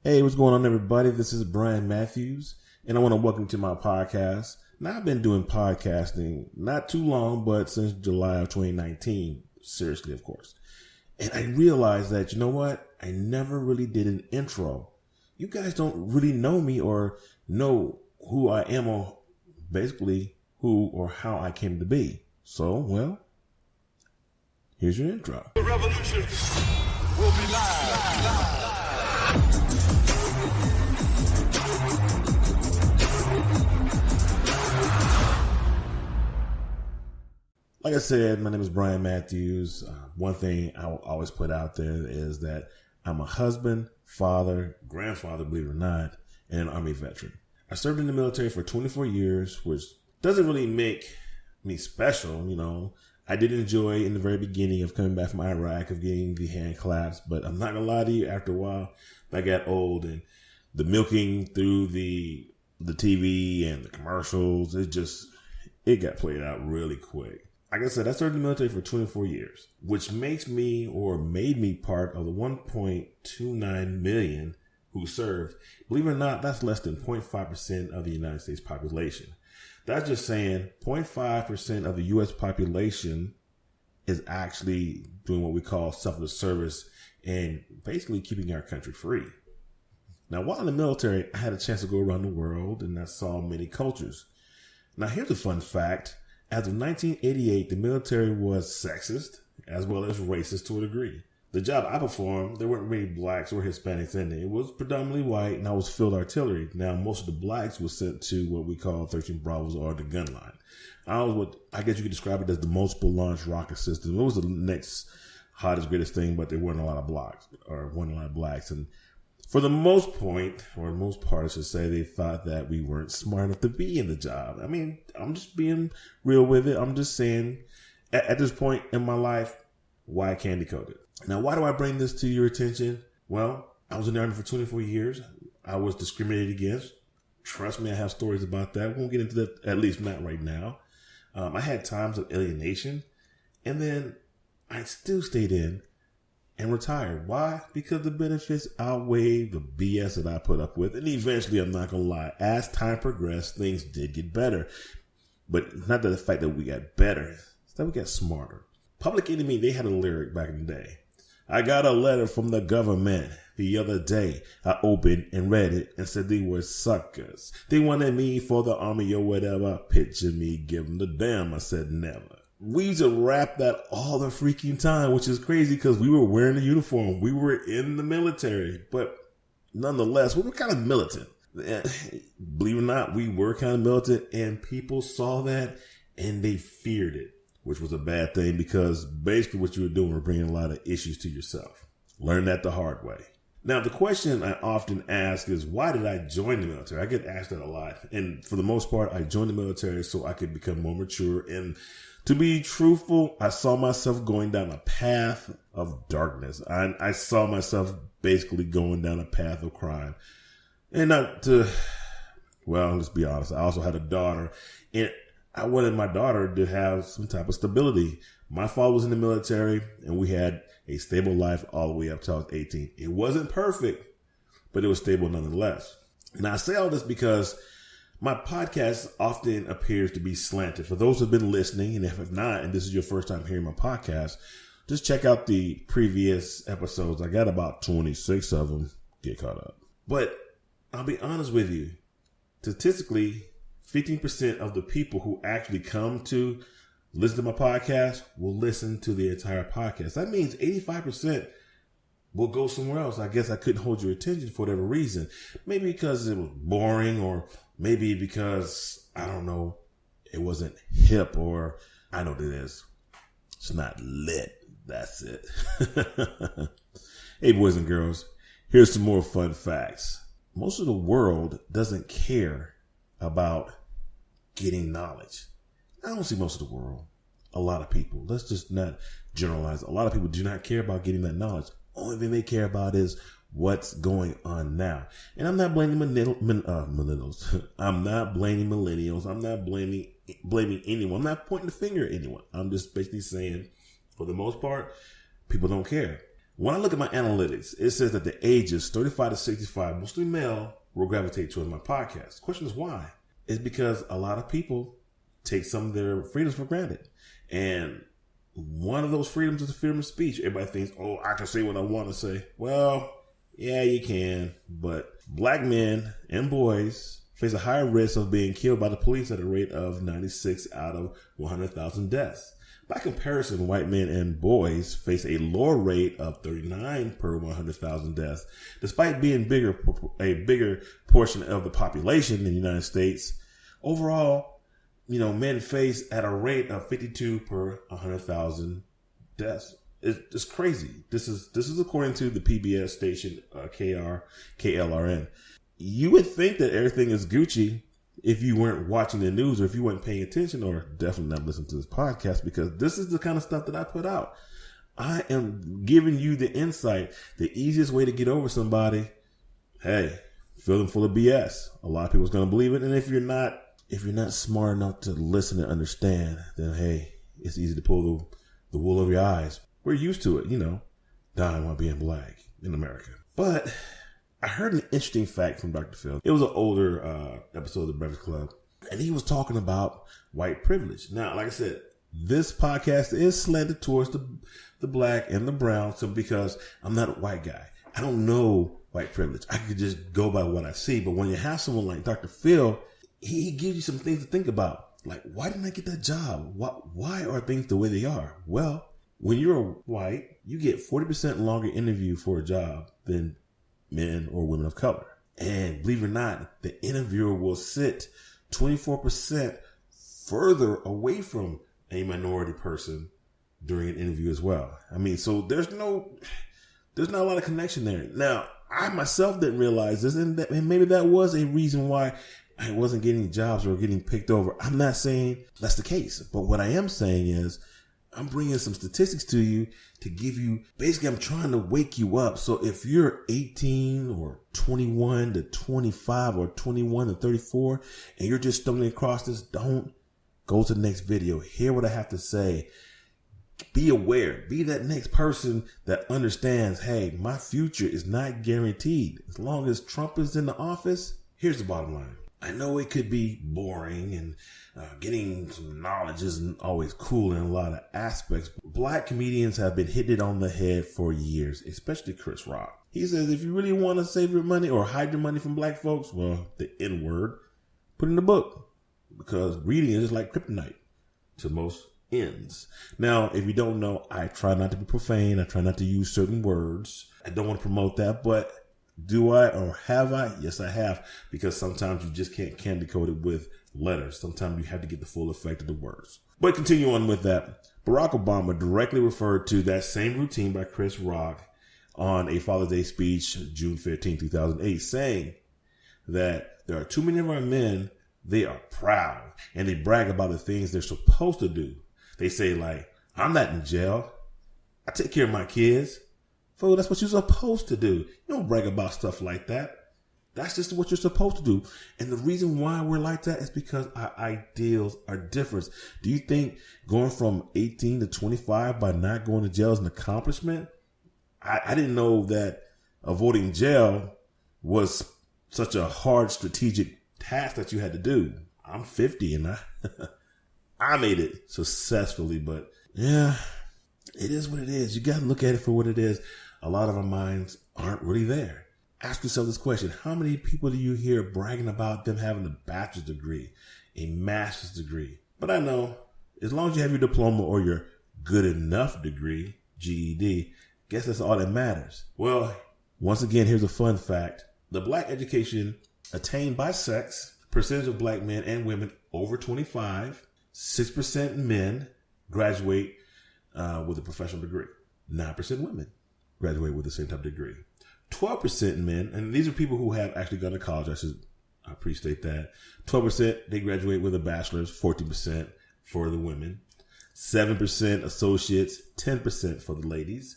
Hey, what's going on, everybody? This is Bryan Matthews, and I want to welcome you to my podcast. Now, I've been doing podcasting not too long, but since July of 2019, seriously, of course. And I realized that, you know what? I never really did an intro. You guys don't really know me or know who I am or basically who or how I came to be. So, well, here's your intro. The revolution will be live. Like I said, my name is Bryan Matthews. One thing I will always put out there is that I'm a husband, father, grandfather, believe it or not, and an Army veteran. I served in the military for 24 years, which doesn't really make me special, you know. I did enjoy in the very beginning of coming back from Iraq, of getting the hand claps, but I'm not going to lie to you, after a while, I got old and the milking through the TV and the commercials, it got played out really quick. Like I said, I served in the military for 24 years, which makes me or made me part of the 1.29 million who served. Believe it or not, that's less than 0.5% of the United States population. That's just saying 0.5% of the U.S. population is actually doing what we call selfless service and basically keeping our country free. Now, while in the military, I had a chance to go around the world and I saw many cultures. Now, here's a fun fact. As of 1988, the military was sexist as well as racist to a degree. The job I performed, there weren't many blacks or Hispanics in it. It was predominantly white, and I was field artillery. Now, most of the blacks were sent to what we call 13 Bravos or the gun line. I was what I guess you could describe it as the multiple launch rocket system. It was the next hottest, greatest thing, but there weren't a lot of blacks. And for the most part, I should say, they thought that we weren't smart enough to be in the job. I mean, I'm just being real with it. I'm just saying, at this point in my life, why I can't decode it. Now, why do I bring this to your attention? Well, I was in the Army for 24 years. I was discriminated against. Trust me, I have stories about that. We won't get into that, at least not right now. I had times of alienation, and then I still stayed in and retired. Why? Because the benefits outweigh the BS that I put up with. And eventually, I'm not going to lie, as time progressed, things did get better. But not that the fact that we got better, it's that we got smarter. Public Enemy, they had a lyric back in the day. I got a letter from the government the other day. I opened and read it and said they were suckers. They wanted me for the army or whatever. Picture me, give them the damn. I said never. We used to rap that all the freaking time, which is crazy because we were wearing a uniform. We were in the military, but nonetheless, we were kind of militant. Believe it or not, we were kind of militant, and people saw that and they feared it, which was a bad thing because basically what you were doing was bringing a lot of issues to yourself. Learn that the hard way. Now, the question I often ask is, why did I join the military? I get asked that a lot. And for the most part, I joined the military so I could become more mature. And to be truthful, I saw myself going down a path of darkness. I saw myself basically going down a path of crime. And let's be honest, I also had a daughter. And I wanted my daughter to have some type of stability. My father was in the military, and we had a stable life all the way up till I was 18. It wasn't perfect, but it was stable nonetheless. And I say all this because my podcast often appears to be slanted. For those who have been listening, and if not, and this is your first time hearing my podcast, just check out the previous episodes. I got about 26 of them. Get caught up. But I'll be honest with you. Statistically, 15% of the people who actually come to listen to my podcast will listen to the entire podcast. That means 85% will go somewhere else. I guess I couldn't hold your attention for whatever reason. Maybe because it was boring, or maybe because, I don't know, it wasn't hip, or I know what it is. It's not lit. That's it. Hey, boys and girls, here's some more fun facts. Most of the world doesn't care about getting knowledge. I don't see most of the world. A lot of people. Let's just not generalize. A lot of people do not care about getting that knowledge. Only thing they care about is what's going on now. And I'm not blaming millennials. I'm not blaming millennials. I'm not blaming anyone. I'm not pointing the finger at anyone. I'm just basically saying, for the most part, people don't care. When I look at my analytics, it says that the ages 35 to 65, mostly male, will gravitate towards my podcast. The question is why? It's because a lot of people take some of their freedoms for granted. And one of those freedoms is the freedom of speech. Everybody thinks, oh, I can say what I want to say. Well, yeah, you can. But black men and boys face a higher risk of being killed by the police at a rate of 96 out of 100,000 deaths. By comparison, white men and boys face a lower rate of 39 per 100,000 deaths. Despite being a bigger portion of the population in the United States, overall, men face at a rate of 52 per 100,000 deaths. It's crazy. This is according to the PBS station KLRN. You would think that everything is Gucci if you weren't watching the news or if you weren't paying attention, or definitely not listening to this podcast, because this is the kind of stuff that I put out. I am giving you the insight, the easiest way to get over somebody. Hey, fill them full of BS. A lot of people's going to believe it. And if you're not smart enough to listen and understand, then hey, it's easy to pull the wool over your eyes. We're used to it, dying while being black in America. But I heard an interesting fact from Dr. Phil. It was an older episode of The Breakfast Club, and he was talking about white privilege. Now, like I said, this podcast is slanted towards the black and the brown, so because I'm not a white guy, I don't know white privilege. I could just go by what I see. But when you have someone like Dr. Phil, he gives you some things to think about. Like, why didn't I get that job? Why are things the way they are? Well, when you're white, you get 40% longer interview for a job than men or women of color. And believe it or not, the interviewer will sit 24% further away from a minority person during an interview as well. I mean, so there's not a lot of connection there. Now, I myself didn't realize this, and maybe that was a reason why I wasn't getting jobs or getting picked over. I'm not saying that's the case, but what I am saying is I'm bringing some statistics to you to give you, basically I'm trying to wake you up. So if you're 18 or 21 to 25 or 21 to 34 and you're just stumbling across this, don't go to the next video. Hear what I have to say. Be aware. Be that next person that understands, hey, my future is not guaranteed. As long as Trump is in the office, here's the bottom line. I know it could be boring and getting some knowledge isn't always cool in a lot of aspects. Black comedians have been hitting it on the head for years, especially Chris Rock. He says if you really want to save your money or hide your money from black folks, well, the N word, put it in the book, because reading is just like kryptonite to most ends. Now, if you don't know, I try not to be profane. I try not to use certain words. I don't want to promote that, but do I or have I? Yes, I have, because sometimes you just can't candy coat it with letters. Sometimes you have to get the full effect of the words. But continue on with that. Barack Obama directly referred to that same routine by Chris Rock on a Father's Day speech, June 15, 2008, saying that there are too many of our men, they are proud and they brag about the things they're supposed to do. They say like, I'm not in jail. I take care of my kids. Fool, that's what you're supposed to do. You don't brag about stuff like that. That's just what you're supposed to do. And the reason why we're like that is because our ideals are different. Do you think going from 18 to 25 by not going to jail is an accomplishment? I didn't know that avoiding jail was such a hard strategic task that you had to do. I'm 50 and I made it successfully, but yeah, it is what it is. You got to look at it for what it is. A lot of our minds aren't really there. Ask yourself this question. How many people do you hear bragging about them having a bachelor's degree, a master's degree? But I know, as long as you have your diploma or your good enough degree, GED, guess that's all that matters. Well, once again, here's a fun fact. The black education attained by sex, percentage of black men and women over 25, 6% men graduate with a professional degree. 9% women graduate with the same type of degree. 12% men, and these are people who have actually gone to college. I pre-state that. 12%, they graduate with a bachelor's, 14% for the women. 7% associates, 10% for the ladies.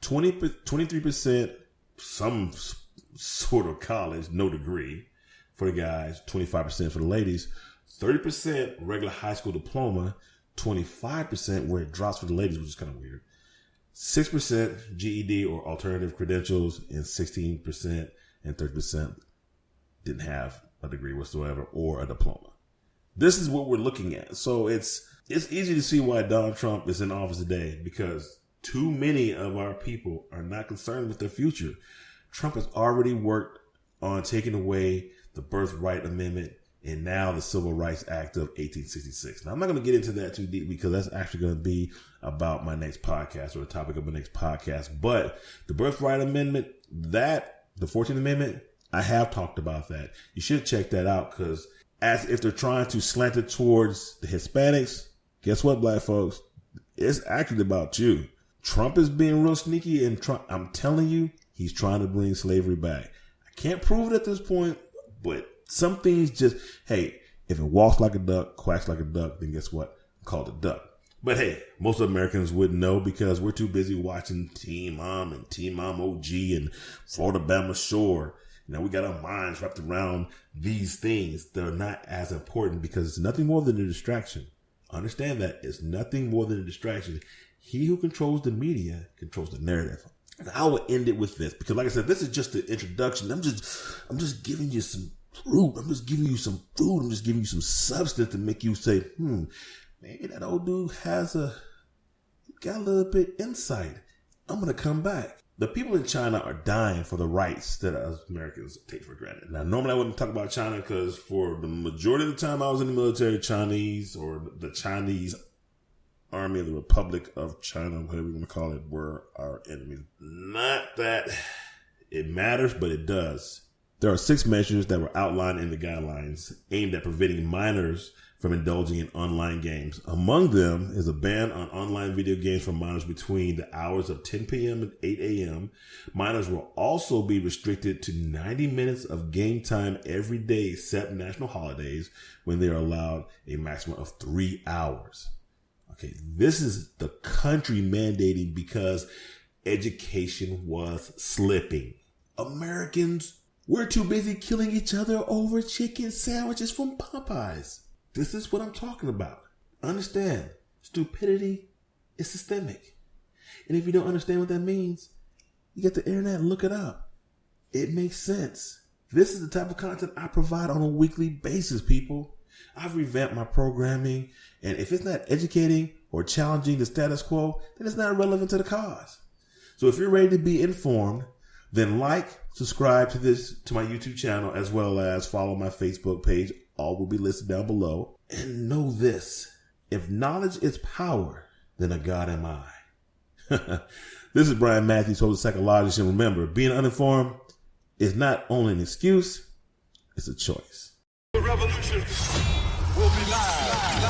23%, some sort of college, no degree for the guys. 25% for the ladies. 30% regular high school diploma. 25% where it drops for the ladies, which is kind of weird. 6% GED or alternative credentials, and 16% and 30% didn't have a degree whatsoever or a diploma. This is what we're looking at. So it's easy to see why Donald Trump is in office today, because too many of our people are not concerned with their future. Trump has already worked on taking away the Birthright Amendment and now the Civil Rights Act of 1866. Now, I'm not going to get into that too deep because that's actually going to be about my next podcast or the topic of my next podcast. But the Birthright Amendment, the 14th Amendment, I have talked about that. You should check that out, because as if they're trying to slant it towards the Hispanics, guess what, black folks? It's actually about you. Trump is being real sneaky, and I'm telling you, he's trying to bring slavery back. I can't prove it at this point, but some things just, hey, if it walks like a duck, quacks like a duck, then guess what? Call it a duck. But hey, most Americans wouldn't know because we're too busy watching Teen Mom and Teen Mom OG and Florida Bama Shore. We got our minds wrapped around these things. They're not as important because it's nothing more than a distraction. Understand that it's nothing more than a distraction. He who controls the media controls the narrative. And I will end it with this because, like I said, this is just the introduction. I'm just giving you some fruit. I'm just giving you some food. I'm just giving you some substance to make you say, maybe that old dude got a little bit insight. I'm going to come back. The people in China are dying for the rights that us Americans take for granted. Now, normally I wouldn't talk about China because for the majority of the time I was in the military, Chinese or the Chinese Army of the Republic of China, whatever you want to call it, were our enemies. Not that it matters, but it does. There are 6 measures that were outlined in the guidelines aimed at preventing minors from indulging in online games. Among them is a ban on online video games for minors between the hours of 10 p.m. and 8 a.m. Minors will also be restricted to 90 minutes of game time every day except national holidays, when they are allowed a maximum of 3 hours. Okay, this is the country mandating because education was slipping. Americans, we're too busy killing each other over chicken sandwiches from Popeyes. This is what I'm talking about. Understand, stupidity is systemic. And if you don't understand what that means, you get the internet and look it up. It makes sense. This is the type of content I provide on a weekly basis, people. I've revamped my programming, and if it's not educating or challenging the status quo, then it's not relevant to the cause. So if you're ready to be informed, then subscribe to my YouTube channel, as well as follow my Facebook page. All will be listed down below. And know this: if knowledge is power, then a God am I. This is Bryan Matthews, host of Sykalogics. And remember, being uninformed is not only an excuse, it's a choice. The revolution will be live.